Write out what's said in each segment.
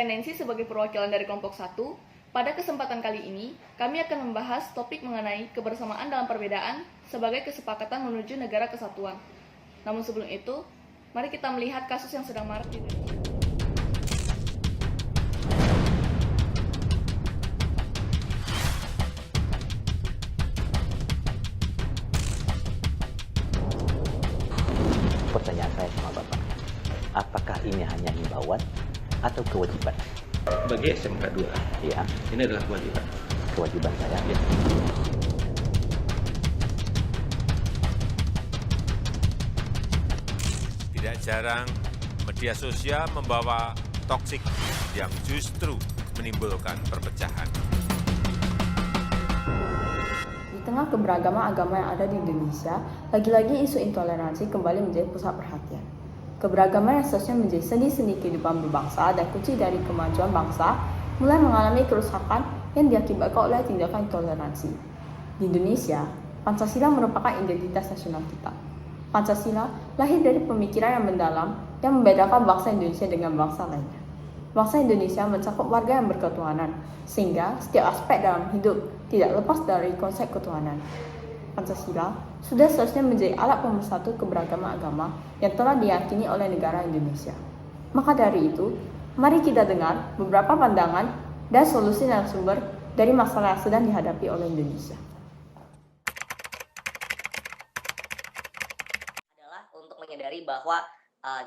Nancy sebagai perwakilan dari kelompok 1. Pada kesempatan kali ini, kami akan membahas topik mengenai kebersamaan dalam perbedaan sebagai kesepakatan menuju negara kesatuan. Namun sebelum itu, mari kita melihat kasus yang sedang marak di Indonesia. Pertanyaan saya sama Bapak, apakah ini hanya himbauan atau kewajiban? Bagi SMK 2, Ya, ini adalah kewajiban. kewajiban saya. Ya. Tidak jarang media sosial membawa toksik yang justru menimbulkan perpecahan. Di tengah keberagaman agama yang ada di Indonesia, lagi-lagi isu intoleransi kembali menjadi pusat perhatian. Keberagaman yang seharusnya menjadi sendi-sendi kehidupan berbangsa dan kunci dari kemajuan bangsa mulai mengalami kerusakan yang diakibatkan oleh tindakan intoleransi. Di Indonesia, Pancasila merupakan identitas nasional kita. Pancasila lahir dari pemikiran yang mendalam yang membedakan bangsa Indonesia dengan bangsa lainnya. Bangsa Indonesia mencakup warga yang berketuhanan, sehingga setiap aspek dalam hidup tidak lepas dari konsep ketuhanan. Pancasila sudah seharusnya menjadi alat pemersatu keberagaman agama yang telah diyakini oleh negara Indonesia. Maka dari itu, mari kita dengar beberapa pandangan dan solusi narasumber dari masalah yang sedang dihadapi oleh Indonesia. Adalah untuk menyadari bahwa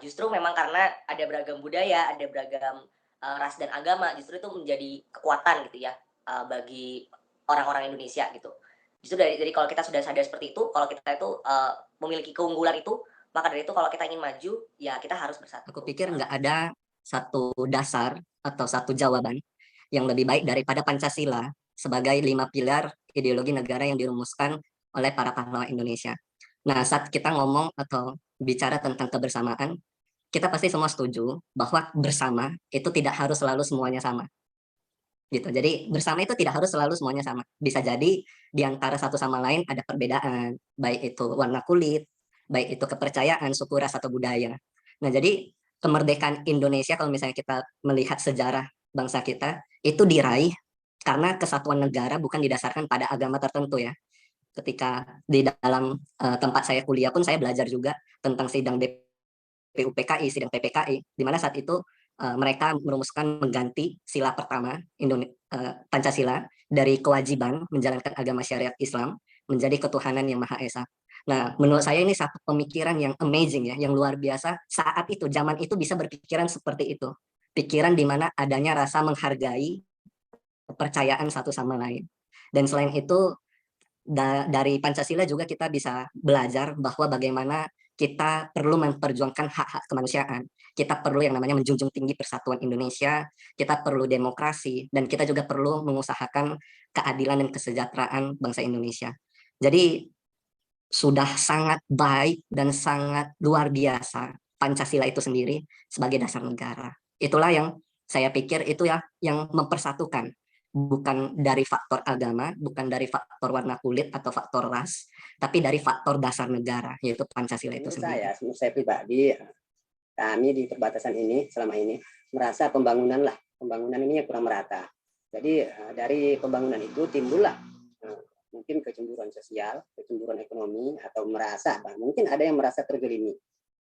justru memang karena ada beragam budaya, ada beragam ras dan agama, justru itu menjadi kekuatan gitu ya bagi orang-orang Indonesia gitu. Justru dari kalau kita sudah sadar seperti itu, kalau kita itu memiliki keunggulan itu, maka dari itu kalau kita ingin maju, ya kita harus bersatu. Aku pikir nggak ada satu dasar atau satu jawaban yang lebih baik daripada Pancasila sebagai 5 pilar ideologi negara yang dirumuskan oleh para pahlawan Indonesia. Nah, saat kita ngomong atau bicara tentang kebersamaan, kita pasti semua setuju bahwa bersama itu tidak harus selalu semuanya sama. Gitu. Jadi bersama itu tidak harus selalu semuanya sama. Bisa jadi di antara satu sama lain ada perbedaan, baik itu warna kulit, baik itu kepercayaan, suku, ras, atau budaya. Nah, jadi kemerdekaan Indonesia kalau misalnya kita melihat sejarah bangsa kita, itu diraih karena kesatuan negara bukan didasarkan pada agama tertentu ya. Ketika di dalam tempat saya kuliah pun saya belajar juga tentang sidang DPUPKI, sidang PPKI, di mana saat itu mereka merumuskan mengganti sila pertama Pancasila dari kewajiban menjalankan agama syariat Islam menjadi ketuhanan yang Maha Esa. Nah, menurut saya ini satu pemikiran yang amazing ya, yang luar biasa. Saat itu, zaman itu bisa berpikiran seperti itu. Pikiran di mana adanya rasa menghargai kepercayaan satu sama lain. Dan selain itu, dari Pancasila juga kita bisa belajar bahwa bagaimana kita perlu memperjuangkan hak-hak kemanusiaan. Kita perlu yang namanya menjunjung tinggi persatuan Indonesia, kita perlu demokrasi, dan kita juga perlu mengusahakan keadilan dan kesejahteraan bangsa Indonesia. Jadi sudah sangat baik dan sangat luar biasa Pancasila itu sendiri sebagai dasar negara. Itulah yang saya pikir itu ya yang mempersatukan, bukan dari faktor agama, bukan dari faktor warna kulit atau faktor ras, tapi dari faktor dasar negara, yaitu Pancasila itu sendiri. Saya pribadi, kami di perbatasan ini selama ini merasa pembangunan ini kurang merata. Jadi dari pembangunan itu timbullah mungkin kecemburuan sosial, kecemburuan ekonomi, atau mungkin ada yang merasa tergelimi.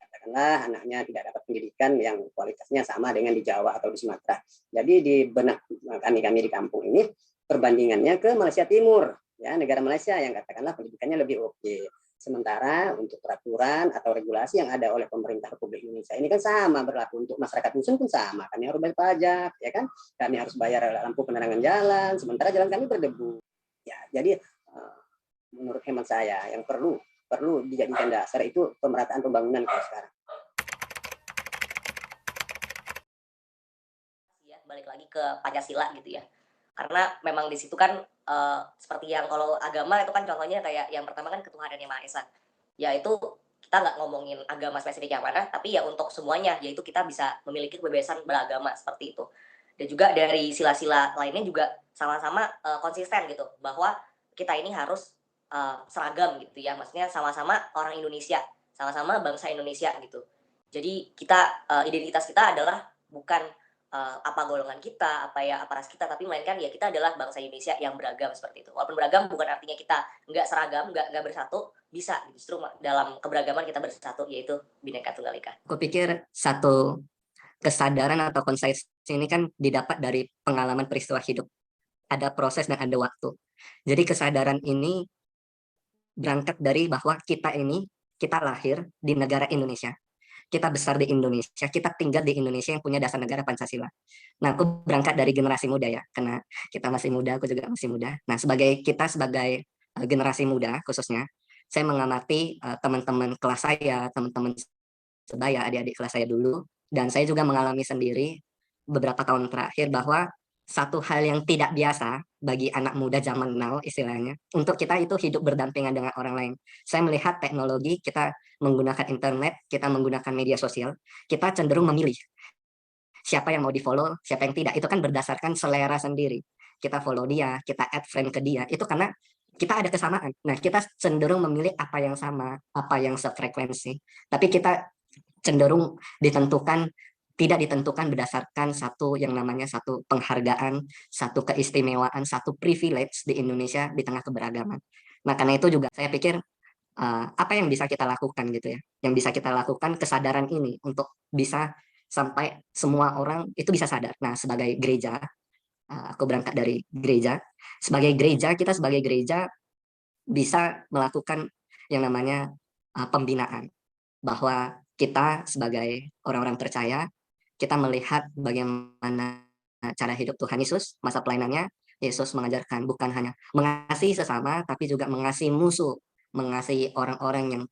Katakanlah anaknya tidak dapat pendidikan yang kualitasnya sama dengan di Jawa atau di Sumatera. Jadi di benak kami di kampung ini perbandingannya ke Malaysia Timur, ya negara Malaysia yang katakanlah pendidikannya lebih oke. Sementara untuk peraturan atau regulasi yang ada oleh pemerintah Republik Indonesia ini kan sama berlaku untuk masyarakat muslim pun sama. Kami harus bayar pajak, ya kan? Kami harus bayar lampu penerangan jalan, sementara jalan kami berdebu. Ya, jadi menurut hemat saya yang perlu dijadikan dasar itu pemerataan pembangunan kalau sekarang. Ya, balik lagi ke Pancasila gitu ya. Karena memang di situ kan seperti yang kalau agama itu kan contohnya kayak yang pertama kan ketuhanan yang Maha Esa. Ya itu kita nggak ngomongin agama spesifik yang mana, tapi ya untuk semuanya, yaitu kita bisa memiliki kebebasan beragama seperti itu. Dan juga dari sila-sila lainnya juga sama-sama konsisten gitu, bahwa kita ini harus seragam gitu ya, maksudnya sama-sama orang Indonesia, sama-sama bangsa Indonesia gitu. Jadi kita identitas kita adalah bukan apa golongan kita, apa ras kita, tapi melainkan ya kita adalah bangsa Indonesia yang beragam seperti itu. Walaupun beragam bukan artinya kita nggak seragam, nggak bersatu, bisa justru dalam keberagaman kita bersatu, yaitu Bhinneka Tunggal Ika. Aku pikir satu kesadaran atau konsep ini kan didapat dari pengalaman peristiwa hidup. Ada proses dan ada waktu. Jadi kesadaran ini berangkat dari bahwa kita lahir di negara Indonesia. Kita besar di Indonesia, kita tinggal di Indonesia yang punya dasar negara Pancasila. Nah, aku berangkat dari generasi muda ya, karena kita masih muda, aku juga masih muda. Nah, sebagai generasi muda khususnya, saya mengamati teman-teman kelas saya, teman-teman sebaya, adik-adik kelas saya dulu, dan saya juga mengalami sendiri beberapa tahun terakhir bahwa satu hal yang tidak biasa bagi anak muda zaman now istilahnya, untuk kita itu hidup berdampingan dengan orang lain. Saya melihat teknologi, kita menggunakan internet, kita menggunakan media sosial, kita cenderung memilih siapa yang mau di-follow, siapa yang tidak. Itu kan berdasarkan selera sendiri. Kita follow dia, kita add friend ke dia, itu karena kita ada kesamaan. Nah, kita cenderung memilih apa yang sama, apa yang sefrekuensi. Tapi kita cenderung tidak ditentukan berdasarkan satu yang namanya satu penghargaan, satu keistimewaan, satu privilege di Indonesia di tengah keberagaman. Nah, karena itu juga saya pikir apa yang bisa kita lakukan gitu ya. Yang bisa kita lakukan kesadaran ini untuk bisa sampai semua orang itu bisa sadar. Nah, sebagai gereja, aku berangkat dari gereja. Kita sebagai gereja bisa melakukan yang namanya pembinaan. Bahwa kita sebagai orang-orang percaya, kita melihat bagaimana cara hidup Tuhan Yesus, masa pelayanannya. Yesus mengajarkan bukan hanya mengasihi sesama, tapi juga mengasihi musuh, mengasihi orang-orang yang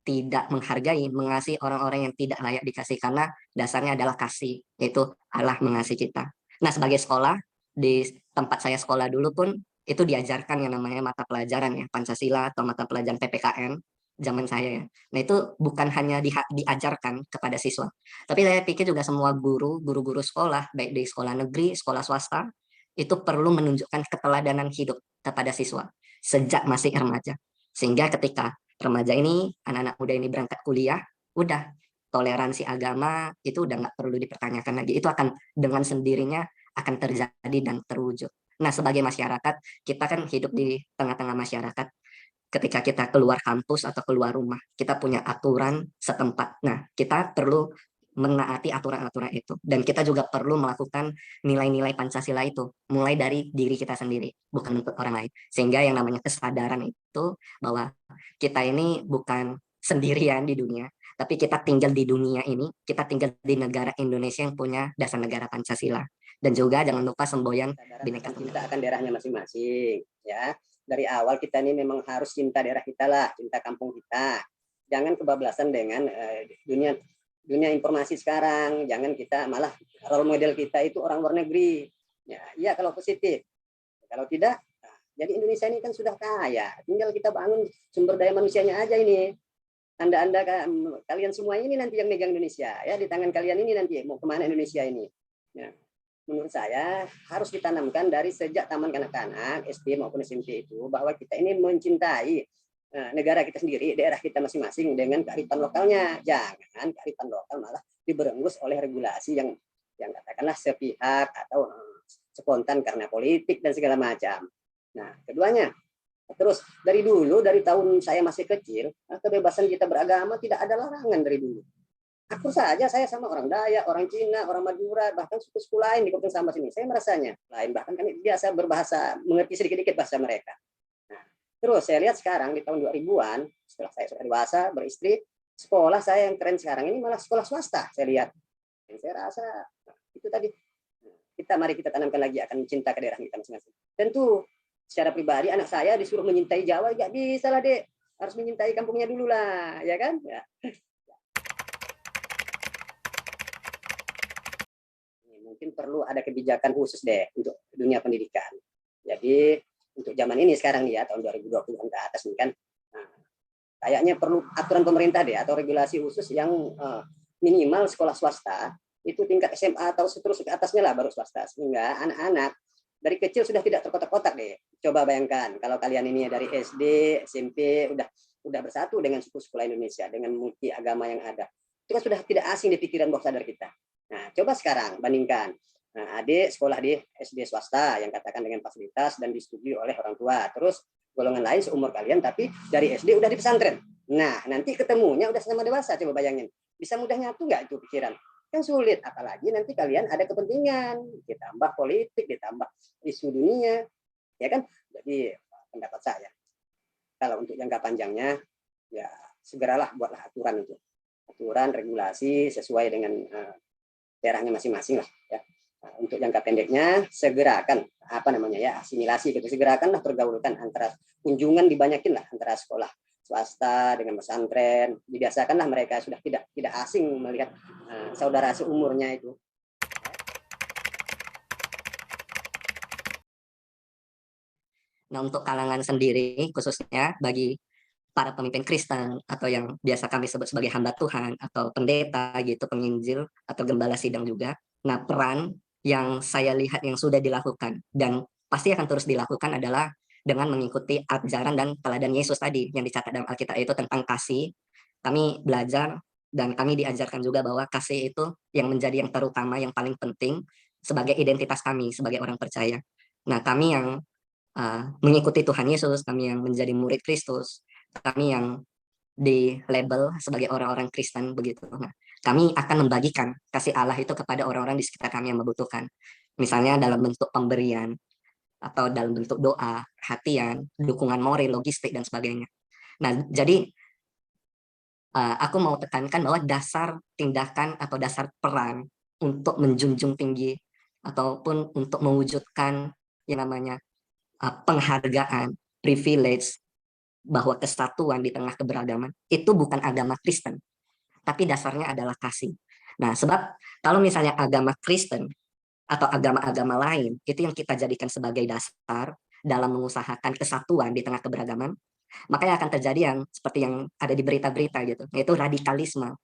tidak menghargai, mengasihi orang-orang yang tidak layak dikasih, karena dasarnya adalah kasih, yaitu Allah mengasihi kita. Nah, sebagai sekolah, di tempat saya sekolah dulu pun, itu diajarkan yang namanya mata pelajaran ya, Pancasila atau mata pelajaran PPKN, zaman saya ya. Nah, itu bukan hanya diajarkan kepada siswa, tapi saya pikir juga semua guru-guru sekolah, baik di sekolah negeri, sekolah swasta, itu perlu menunjukkan keteladanan hidup kepada siswa sejak masih remaja. Sehingga ketika remaja ini, anak-anak muda ini berangkat kuliah, udah toleransi agama itu udah nggak perlu dipertanyakan lagi. Itu akan dengan sendirinya akan terjadi dan terwujud. Nah, sebagai masyarakat, kita kan hidup di tengah-tengah masyarakat. Ketika kita keluar kampus atau keluar rumah, kita punya aturan setempat. Nah, kita perlu menaati aturan-aturan itu. Dan kita juga perlu melakukan nilai-nilai Pancasila itu, mulai dari diri kita sendiri, bukan untuk orang lain. Sehingga yang namanya kesadaran itu, bahwa kita ini bukan sendirian di dunia, tapi kita tinggal di dunia ini, kita tinggal di negara Indonesia yang punya dasar negara Pancasila. Dan juga jangan lupa semboyan Bhinneka Tunggal Ika. Cinta akan daerahnya masing-masing, ya. Dari awal kita ini memang harus cinta daerah kita lah, cinta kampung kita. Jangan kebablasan dengan dunia informasi sekarang. Jangan kita malah role model kita itu orang luar negeri. Ya kalau positif. Kalau tidak, jadi Indonesia ini kan sudah kaya. Tinggal kita bangun sumber daya manusianya aja ini. Anda kalian semua ini nanti yang megang Indonesia ya, di tangan kalian ini nanti mau kemana Indonesia ini. Ya. Menurut saya harus ditanamkan dari sejak taman kanak-kanak, SD maupun SMP itu, bahwa kita ini mencintai negara kita sendiri, daerah kita masing-masing dengan kearifan lokalnya. Jangan kearifan lokal malah diberengus oleh regulasi yang katakanlah sepihak atau spontan karena politik dan segala macam. Nah, keduanya, terus dari tahun saya masih kecil, kebebasan kita beragama tidak ada larangan dari dulu. Aku saja, saya sama orang Dayak, orang Cina, orang Madura, bahkan suku-suku lain di Kabupaten Sambas ini. Saya merasanya lain, bahkan kami biasa berbahasa, mengerti sedikit-sedikit bahasa mereka. Nah, terus saya lihat sekarang di tahun 2000-an, setelah saya sudah dewasa, beristri, sekolah saya yang keren sekarang ini malah sekolah swasta, saya lihat. Dan saya rasa, itu tadi, mari kita tanamkan lagi akan cinta ke daerah kita masing-masing. Tentu, secara pribadi, anak saya disuruh menyintai Jawa, nggak bisa lah, Dek. Harus menyintai kampungnya dulu lah, ya kan? Ya. Mungkin perlu ada kebijakan khusus deh untuk dunia pendidikan. Jadi untuk zaman ini sekarang nih ya, tahun 2020 ke atas ini kan, kayaknya perlu aturan pemerintah deh atau regulasi khusus yang minimal sekolah swasta itu tingkat SMA atau seterusnya ke atasnya lah baru swasta, sehingga anak-anak dari kecil sudah tidak terkotak-kotak deh. Coba bayangkan kalau kalian ini dari SD, SMP udah bersatu dengan suku-suku Indonesia, dengan multi agama yang ada, itu kan sudah tidak asing di pikiran bawah sadar kita. Nah, coba sekarang bandingkan. Nah, adik sekolah di SD swasta yang katakan dengan fasilitas dan disetujui oleh orang tua. Terus golongan lain seumur kalian tapi dari SD udah di pesantren. Nah, nanti ketemunya udah sama dewasa. Coba bayangin. Bisa mudah nyatu nggak itu pikiran? Kan sulit. Apalagi nanti kalian ada kepentingan. Ditambah politik, ditambah isu dunia. Ya kan? Jadi pendapat saya. Kalau untuk jangka panjangnya, ya segeralah buatlah aturan itu. Aturan, regulasi sesuai dengan daerahnya masing-masing lah ya. Nah, untuk jangka pendeknya segerakan asimilasi gitu, segerakanlah pergaulan antara kunjungan dibanyakin lah antara sekolah swasta dengan pesantren, dibiasakanlah mereka sudah tidak asing melihat saudara seumurnya itu. Nah, untuk kalangan sendiri khususnya bagi para pemimpin Kristen atau yang biasa kami sebut sebagai hamba Tuhan atau pendeta gitu, penginjil atau gembala sidang juga. Nah, peran yang saya lihat yang sudah dilakukan dan pasti akan terus dilakukan adalah dengan mengikuti ajaran dan teladan Yesus tadi yang dicatat dalam Alkitab itu tentang kasih. Kami belajar dan kami diajarkan juga bahwa kasih itu yang menjadi yang terutama, yang paling penting sebagai identitas kami sebagai orang percaya. Nah, kami yang mengikuti Tuhan Yesus, kami yang menjadi murid Kristus, kami yang di label sebagai orang-orang Kristen begitu. Nah, kami akan membagikan kasih Allah itu kepada orang-orang di sekitar kami yang membutuhkan. Misalnya dalam bentuk pemberian atau dalam bentuk doa, perhatian, dukungan moral, logistik dan sebagainya. Nah, jadi aku mau tekankan bahwa dasar tindakan atau dasar peran untuk menjunjung tinggi ataupun untuk mewujudkan yang namanya penghargaan, privilege, bahwa kesatuan di tengah keberagaman, itu bukan agama Kristen, tapi dasarnya adalah kasih. Nah, sebab kalau misalnya agama Kristen atau agama-agama lain, itu yang kita jadikan sebagai dasar dalam mengusahakan kesatuan di tengah keberagaman, makanya akan terjadi yang seperti yang ada di berita-berita gitu, yaitu radikalisme,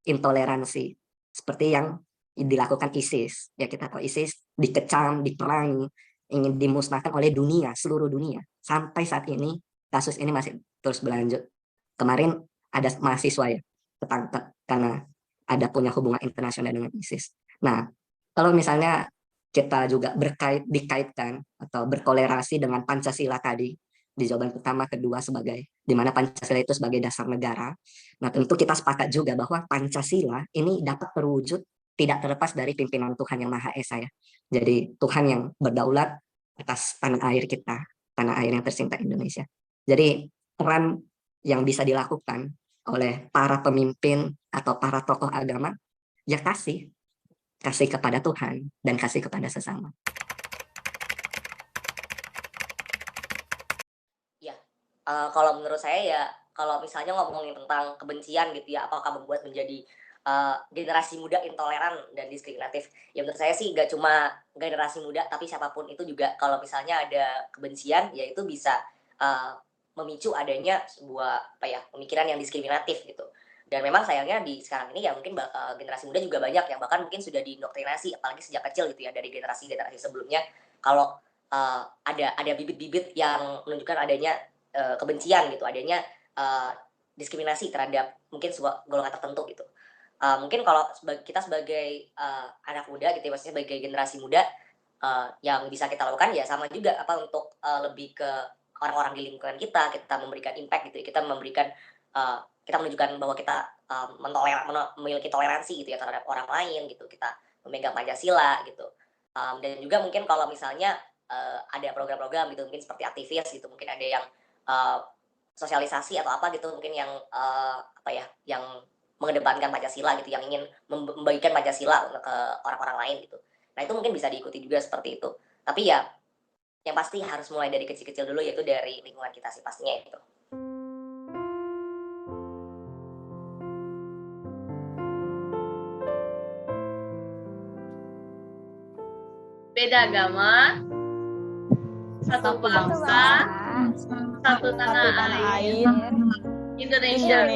intoleransi, seperti yang dilakukan ISIS. Ya, kita tahu ISIS dikecam, diperangi, ingin dimusnahkan oleh dunia, seluruh dunia. Sampai saat ini, kasus ini masih terus berlanjut. Kemarin ada mahasiswa ya, ketangkap karena ada punya hubungan internasional dengan ISIS. Nah, kalau misalnya kita juga dikaitkan atau berkolerasi dengan Pancasila tadi, di jawaban pertama, kedua sebagai, di mana Pancasila itu sebagai dasar negara. Nah, tentu kita sepakat juga bahwa Pancasila ini dapat terwujud tidak terlepas dari pimpinan Tuhan Yang Maha Esa ya. Jadi Tuhan yang berdaulat atas tanah air kita, tanah air yang tercinta Indonesia. Jadi peran yang bisa dilakukan oleh para pemimpin atau para tokoh agama, ya kasih kepada Tuhan dan kasih kepada sesama. Ya, kalau menurut saya ya, kalau misalnya ngomongin tentang kebencian gitu ya, apakah membuat menjadi generasi muda intoleran dan diskriminatif? Ya menurut saya sih gak cuma generasi muda, tapi siapapun itu juga kalau misalnya ada kebencian, ya itu bisa memicu adanya sebuah pemikiran yang diskriminatif gitu. Dan memang sayangnya di sekarang ini ya mungkin generasi muda juga banyak yang bahkan mungkin sudah diindoktrinasi apalagi sejak kecil gitu ya, dari generasi sebelumnya, kalau ada bibit-bibit yang menunjukkan adanya kebencian gitu, adanya diskriminasi terhadap mungkin sebuah golongan tertentu gitu. Mungkin kalau kita sebagai anak muda gitu ya, maksudnya sebagai generasi muda, yang bisa kita lakukan ya sama juga untuk lebih ke orang-orang di lingkungan kita memberikan impact gitu ya, kita memberikan kita menunjukkan bahwa kita memiliki toleransi gitu ya terhadap orang lain gitu, kita memegang Pancasila gitu. Dan juga mungkin kalau misalnya ada program-program gitu mungkin seperti aktivis gitu, mungkin ada yang sosialisasi atau apa gitu, mungkin yang yang mengedepankan Pancasila gitu, yang ingin membagikan Pancasila ke orang-orang lain gitu. Nah, itu mungkin bisa diikuti juga seperti itu. Tapi ya yang pasti harus mulai dari kecil-kecil dulu, yaitu dari lingkungan kita sih pastinya itu. Beda agama, satu bangsa, satu tanah air, Indonesia.